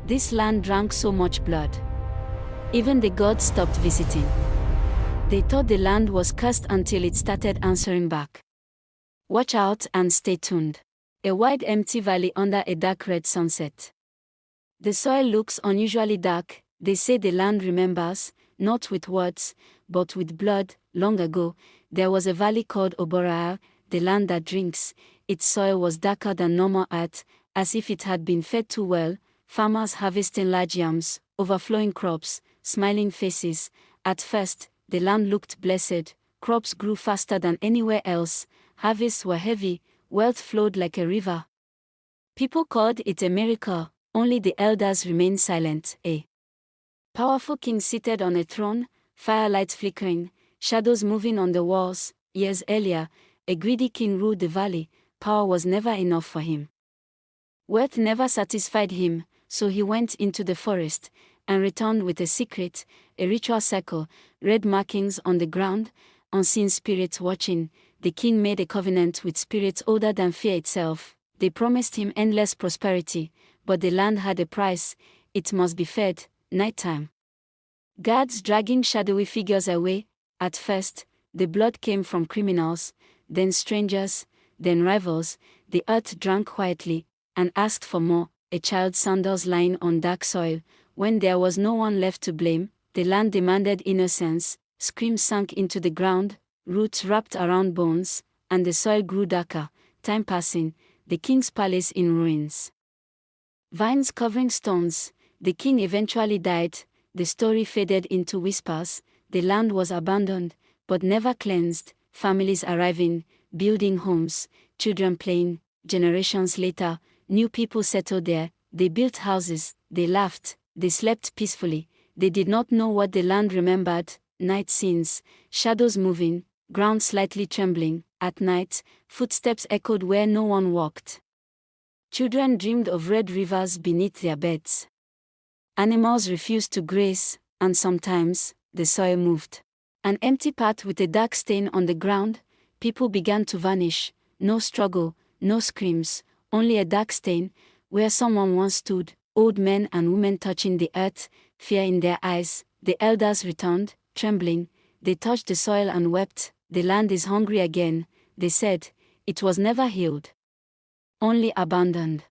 This land drank so much blood. Even the gods stopped visiting. They thought the land was cursed until it started answering back. Watch out and stay tuned. A wide empty valley under a dark red sunset. The soil looks unusually dark. They say the land remembers, not with words, but with blood. Long ago, there was a valley called Oborah, the land that drinks. Its soil was darker than normal earth, as if it had been fed too well. Farmers harvesting large yams, overflowing crops, smiling faces. At first, the land looked blessed. Crops grew faster than anywhere else. Harvests were heavy. Wealth flowed like a river. People called it a miracle. Only the elders remained silent. A powerful king seated on a throne, firelight flickering, shadows moving on the walls. Years earlier, a greedy king ruled the valley. Power was never enough for him. Wealth never satisfied him, so he went into the forest and returned with a secret, a ritual circle, red markings on the ground, unseen spirits watching. The king made a covenant with spirits older than fear itself. They promised him endless prosperity, but the land had a price. It must be fed. Nighttime. Guards dragging shadowy figures away. At first, the blood came from criminals, then strangers, then rivals. The earth drank quietly and asked for more. A child's sandals lying on dark soil. When there was no one left to blame, the land demanded innocence. Screams sank into the ground, roots wrapped around bones, and the soil grew darker. Time passing, the king's palace in ruins. Vines covering stones. The king eventually died. The story faded into whispers. The land was abandoned, but never cleansed. Families arriving, building homes, children playing. Generations later, new people settled there. They built houses, they laughed, they slept peacefully. They did not know what the land remembered. Night scenes, shadows moving, ground slightly trembling. At night, footsteps echoed where no one walked. Children dreamed of red rivers beneath their beds. Animals refused to graze, and sometimes, the soil moved. An empty path with a dark stain on the ground. People began to vanish. No struggle, no screams, only a dark stain, where someone once stood. Old men and women touching the earth, fear in their eyes. The elders returned, trembling. They touched the soil and wept. The land is hungry again, they said. It was never healed, only abandoned.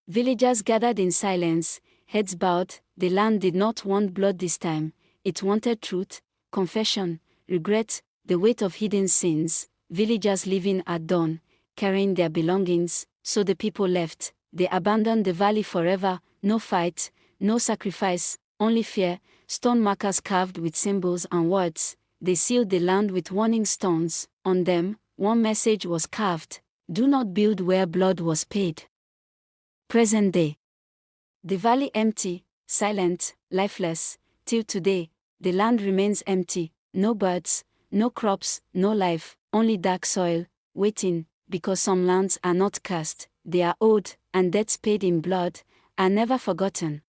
Villagers gathered in silence, heads bowed. The land did not want blood this time. It wanted truth, confession, regret, the weight of hidden sins. Villagers leaving at dawn, carrying their belongings. So the people left. They abandoned the valley forever. No fight, no sacrifice, only fear. Stone markers carved with symbols and words. They sealed the land with warning stones. On them, one message was carved: do not build where blood was paid. Present day. The valley empty, silent, lifeless. Till today, the land remains empty. No birds, no crops, no life, only dark soil, waiting, because some lands are not cursed. They are old, and debts paid in blood are never forgotten.